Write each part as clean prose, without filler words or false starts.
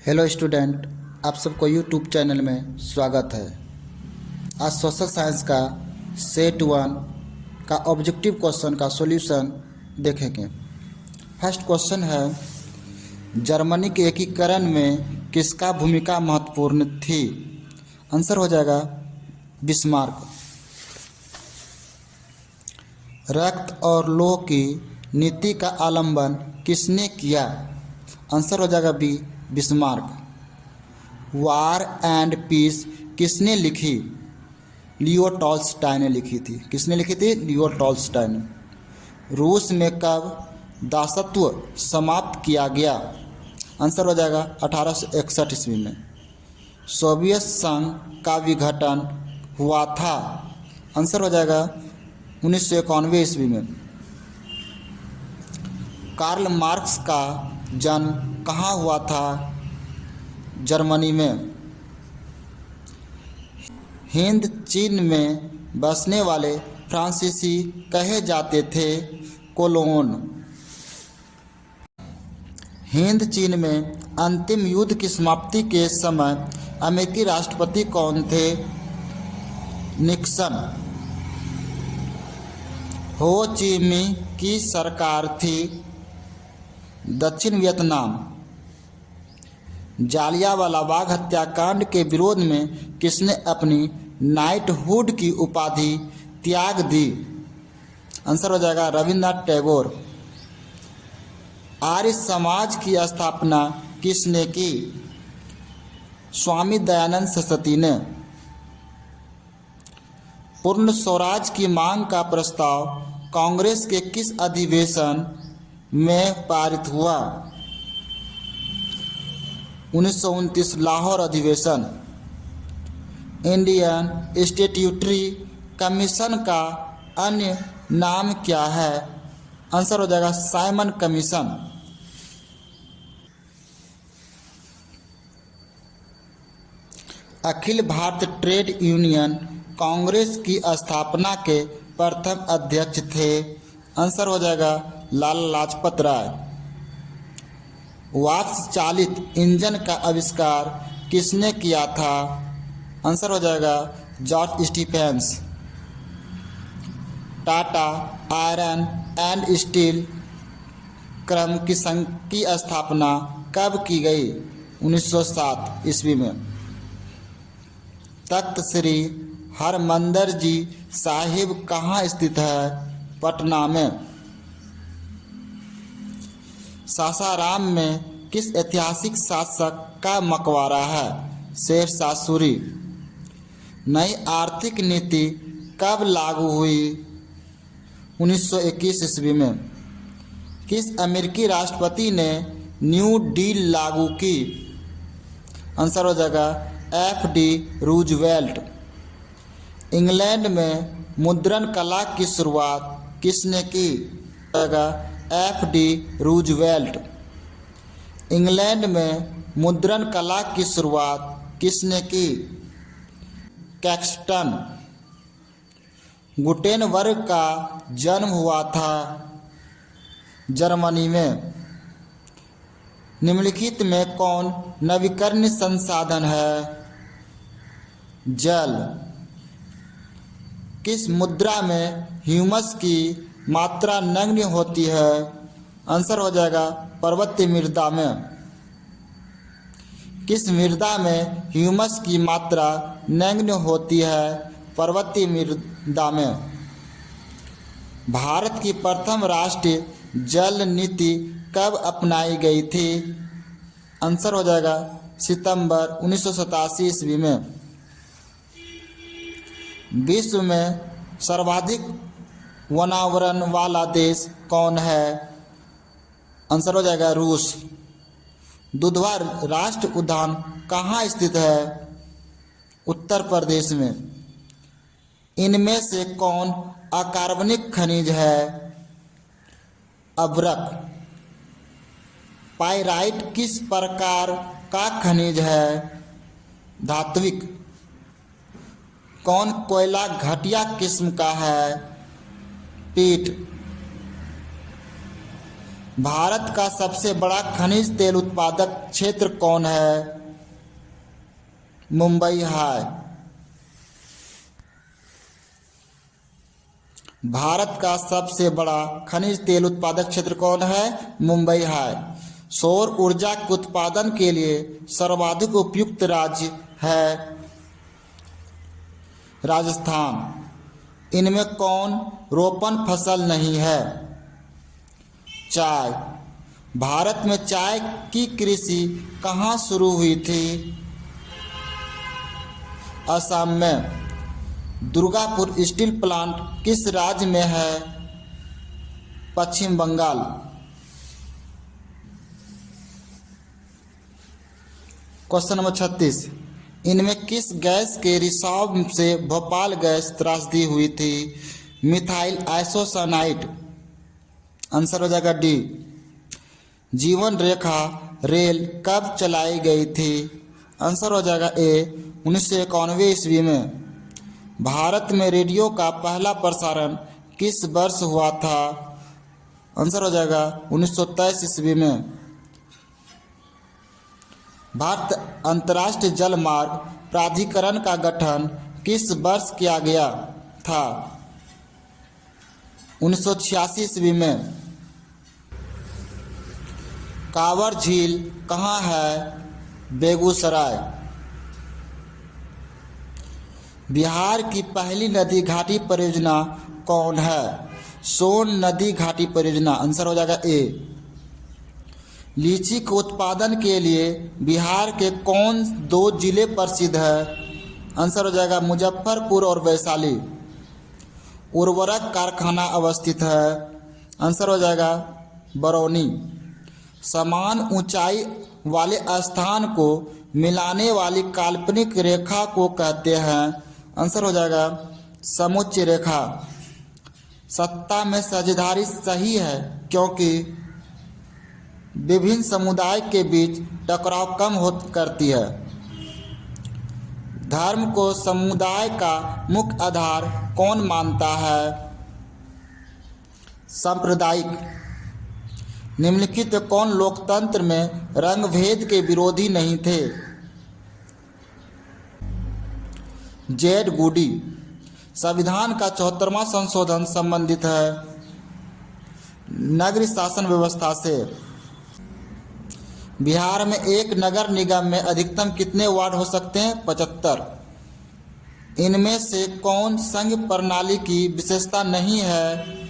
Hello student, आप सबको YouTube channel में स्वागत है। आज सोशल साइंस का सेट 1 का ऑब्जेक्टिव क्वेश्चन का सॉल्यूशन देखेंगे। फर्स्ट क्वेश्चन है, जर्मनी के एकीकरण में किसका भूमिका महत्वपूर्ण थी? आंसर हो जाएगा बिस्मार्क। रक्त और लौह की नीति का आलंबन किसने किया? आंसर हो जाएगा B, Bismarck. War and peace किसने लिखी? लियो टॉल्स्टॉय ने लिखी थी। किसने लिखी थी? लियो टॉल्स्टॉय ने। रूस में कब दासत्व समाप्त किया गया? आंसर हो जाएगा 1861 ईस्वी में। सोवियत संघ का विघटन हुआ था? आंसर हो जाएगा 1991 ईस्वी में। कार्ल मार्क्स का जन्म कहाँ हुआ था? जर्मनी में। हिंद चीन में बसने वाले फ्रांसीसी कहे जाते थे कोलोन। हिंद चीन में अंतिम युद्ध की समाप्ति के समय अमेरिकी राष्ट्रपति कौन थे? निक्सन। हो ची मिन्ह की सरकार थी? दक्षिण वियतनाम। जालियांवाला बाग हत्याकांड के विरोध में किसने अपनी नाइटहुड की उपाधि त्याग दी? आंसर हो जाएगा रविन्द्रनाथ टैगोर। आर्य समाज की स्थापना किसने की? स्वामी दयानंद सरस्वती ने। पूर्ण स्वराज की मांग का प्रस्ताव कांग्रेस के किस अधिवेशन में पारित हुआ? 1929 लाहौर अधिवेशन। इंडियन स्टैट्यूटरी कमीशन का अन्य नाम क्या है? आंसर हो जाएगा Simon commission. Akhil Bharatiya trade union Congress की स्थापना के प्रथम अध्यक्ष थे? आंसर हो जाएगा लाला लाजपत राय। वाष्प चालित इंजन का आविष्कार किसने किया था? आंसर हो जाएगा George Stephens. Tata iron and steel क्रम की संघ की स्थापना कब की गई? 1907 ईस्वी में। तख्त श्री हरमंदिर जी साहिब कहाँ स्थित है? पटना में। सासाराम में किस ऐतिहासिक शासक का मकबरा है? शेर शाह सूरी। नई आर्थिक नीति कब लागू हुई? 1921 ईस्वी में। किस अमेरिकी राष्ट्रपति ने न्यू डील लागू की? आंसर हो जाएगा FD रूजवेल्ट। इंग्लैंड में मुद्रण कला की शुरुआत किसने की? FD Roosevelt. इंग्लैंड में मुद्रण कला की शुरुआत किसने की? कैक्सटन। गुटेनबर्ग का जन्म हुआ था जर्मनी में। निम्नलिखित में कौन नवीकरणीय संसाधन है? जल। किस मुद्रा में ह्यूमस की मात्रा नगण्य होती है? आंसर हो जाएगा पर्वतीय मृदा में। किस मृदा में ह्यूमस की मात्रा नगण्य होती है? पर्वतीय मृदा में। भारत की प्रथम राष्ट्रीय जल नीति कब अपनाई गई थी? आंसर हो जाएगा सितंबर 1987 ईस्वी में। विश्व में सर्वाधिक वनावरण वाला देश कौन है? आंसर हो जाएगा रूस। दुधवा राष्ट्रीय उद्यान कहाँ स्थित है? उत्तर प्रदेश में। इनमें से कौन अकार्बनिक खनिज है? अभ्रक। पाइराइट किस प्रकार का खनिज है? धात्विक। कौन कोयला घटिया किस्म का है? पीट। भारत का सबसे बड़ा खनिज तेल उत्पादक क्षेत्र कौन है? मुंबई है। भारत का सबसे बड़ा खनिज तेल उत्पादक क्षेत्र कौन है? मुंबई है। सौर ऊर्जा के उत्पादन के लिए सर्वाधिक उपयुक्त राज्य है राजस्थान। इनमें कौन रोपण फसल नहीं है? चाय। भारत में चाय की कृषि कहाँ शुरू हुई थी? असम में। दुर्गापुर स्टील प्लांट किस राज्य में है? पश्चिम बंगाल। Question number 36। इनमें किस गैस के रिसाव से भोपाल गैस त्रासदी हुई थी? Methyl isocyanide. आंसर हो जाएगा डी। जीवन रेखा रेल कब चलाई गई थी? आंसर हो जाएगा ए 1991 ईस्वी में। भारत में रेडियो का पहला प्रसारण किस वर्ष हुआ था? आंसर हो जाएगा 1923 ईस्वी में। भारत अंतर्राष्ट्रीय जल मार्ग प्राधिकरण का गठन किस वर्ष किया गया था? 1986 ईस्वी में। कांवर झील कहाँ है? बेगूसराय। बिहार की पहली नदी घाटी परियोजना कौन है? सोन नदी घाटी परियोजना। आंसर हो जाएगा ए। लीची के उत्पादन के लिए बिहार के कौन दो जिले प्रसिद्ध है? आंसर हो जाएगा मुजफ्फरपुर और वैशाली। उर्वरक कारखाना अवस्थित है? आंसर हो जाएगा बरौनी। समान ऊंचाई वाले स्थान को मिलाने वाली काल्पनिक रेखा को कहते हैं? आंसर हो जाएगा समुच्चय रेखा। सत्ता में साझेदारी सही है क्योंकि विभिन्न समुदाय के बीच टकराव कम करती है। धर्म को समुदाय का मुख्य आधार कौन मानता है? सांप्रदायिक। निम्नलिखित कौन लोकतंत्र में रंग भेद के विरोधी नहीं थे? जेड गुडी। संविधान का 74वां संशोधन संबंधित है नगरीय शासन व्यवस्था से। बिहार में एक नगर निगम में अधिकतम कितने वार्ड हो सकते हैं? 75। इनमें से कौन संघ प्रणाली की विशेषता नहीं है?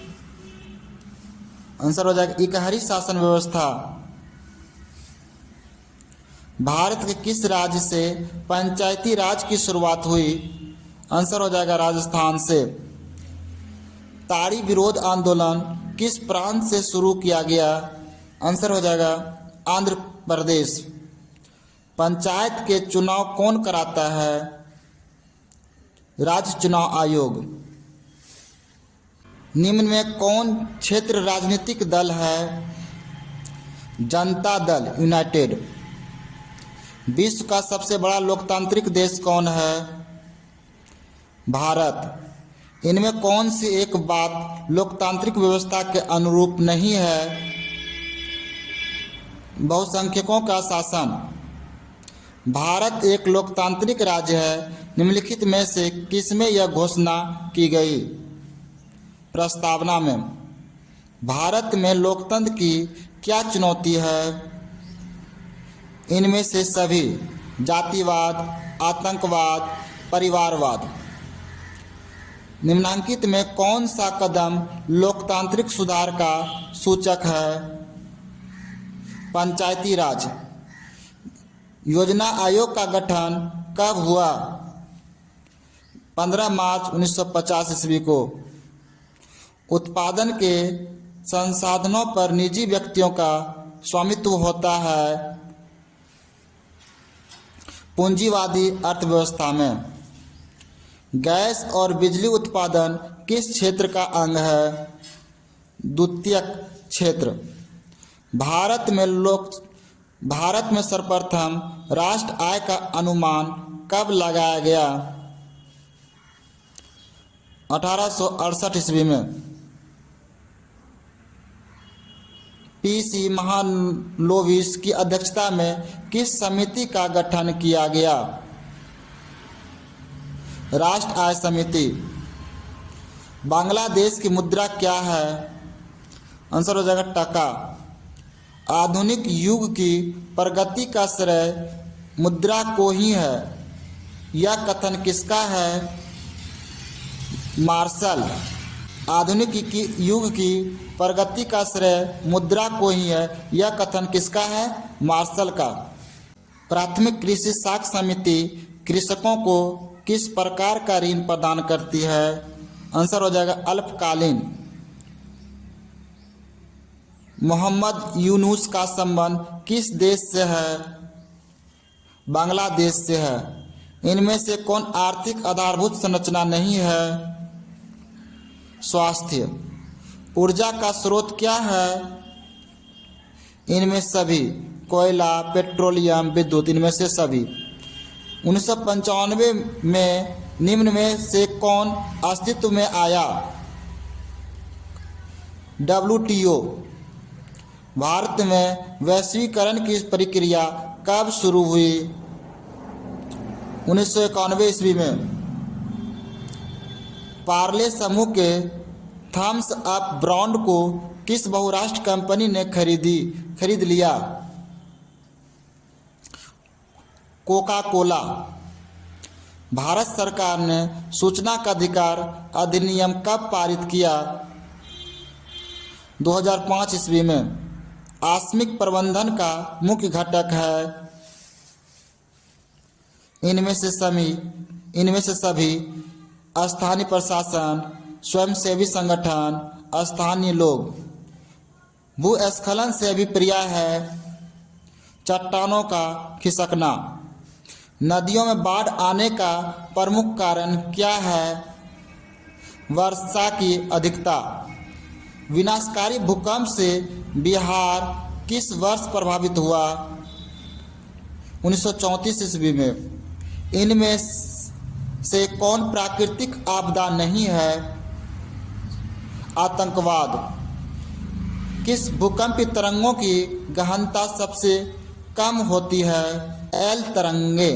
आंसर हो जाएगा इकहरी शासन व्यवस्था। भारत के किस राज्य से पंचायती राज की शुरुआत हुई? आंसर हो जाएगा राजस्थान से। ताड़ी विरोध आंदोलन किस प्रांत से शुरू किया गया? आंसर हो जाएगा आंध्र प्रदेश। पंचायत के चुनाव कौन कराता है? राज्य चुनाव आयोग। निम्न में कौन क्षेत्र राजनीतिक दल है? जनता दल यूनाइटेड। विश्व का सबसे बड़ा लोकतांत्रिक देश कौन है? भारत। इनमें कौन सी एक बात लोकतांत्रिक व्यवस्था के अनुरूप नहीं है? बहुसंख्यकों का शासन। भारत एक लोकतांत्रिक राज्य है। निम्नलिखित में से किसमें यह घोषणा की गई? प्रस्तावना में। भारत में लोकतंत्र की क्या चुनौती है? इनमें से सभी। जातिवाद, आतंकवाद, परिवारवाद। निम्नलिखित में कौन सा कदम लोकतांत्रिक सुधार का सूचक है? पंचायती राज। योजना आयोग का गठन कब हुआ? 15 मार्च 1950 ईस्वी को। उत्पादन के संसाधनों पर निजी व्यक्तियों का स्वामित्व होता है पूंजीवादी अर्थव्यवस्था में। गैस और बिजली उत्पादन किस क्षेत्र का अंग है? द्वितीयक क्षेत्र। भारत में सर्वप्रथम राष्ट्र आय का अनुमान कब लगाया गया? 1868 ईस्वी में। पीसी महालनोबिस की अध्यक्षता में किस समिति का गठन किया गया? राष्ट्र आय समिति। बांग्लादेश की मुद्रा क्या है? आंसर हो जाएगा टका। आधुनिक युग की प्रगति का श्रेय मुद्रा को ही है, यह कथन किसका है? मार्शल। आधुनिक युग की प्रगति का श्रेय मुद्रा को ही है, यह कथन किसका है? मार्शल का। प्राथमिक कृषि साख समिति कृषकों को किस प्रकार का ऋण प्रदान करती है? आंसर हो जाएगा अल्पकालीन। मोहम्मद यूनुस का संबंध किस देश से है? बांग्लादेश से है। इनमें से कौन आर्थिक आधारभूत संरचना नहीं है? स्वास्थ्य। ऊर्जा का स्रोत क्या है? इनमें सभी। कोयला, पेट्रोलियम, विद्युत, इनमें से सभी। 1995 में निम्न में से कौन अस्तित्व में आया? WTO। भारत में वैश्वीकरण की प्रक्रिया कब शुरू हुई? 1991 ईस्वी में। पार्ले समूह के थम्स अप ब्रांड को किस बहुराष्ट्र कंपनी ने खरीद लिया? Coca Cola. भारत सरकार ने सूचना का अधिकार अधिनियम कब पारित किया? 2005 ईस्वी में। आकस्मिक प्रबंधन का मुख्य घटक है? इनमें से सभी। स्थानीय प्रशासन, स्वयंसेवी संगठन, स्थानीय लोग। भूस्खलन से अभिप्राय है? चट्टानों का खिसकना। नदियों में बाढ़ आने का प्रमुख कारण क्या है? वर्षा की अधिकता। विनाशकारी भूकंप से बिहार किस वर्ष प्रभावित हुआ? 1934 ईस्वी में। इनमें से कौन प्राकृतिक आपदा नहीं है? आतंकवाद। किस भूकंपीय तरंगों की गहनता सबसे कम होती है? एल तरंगे।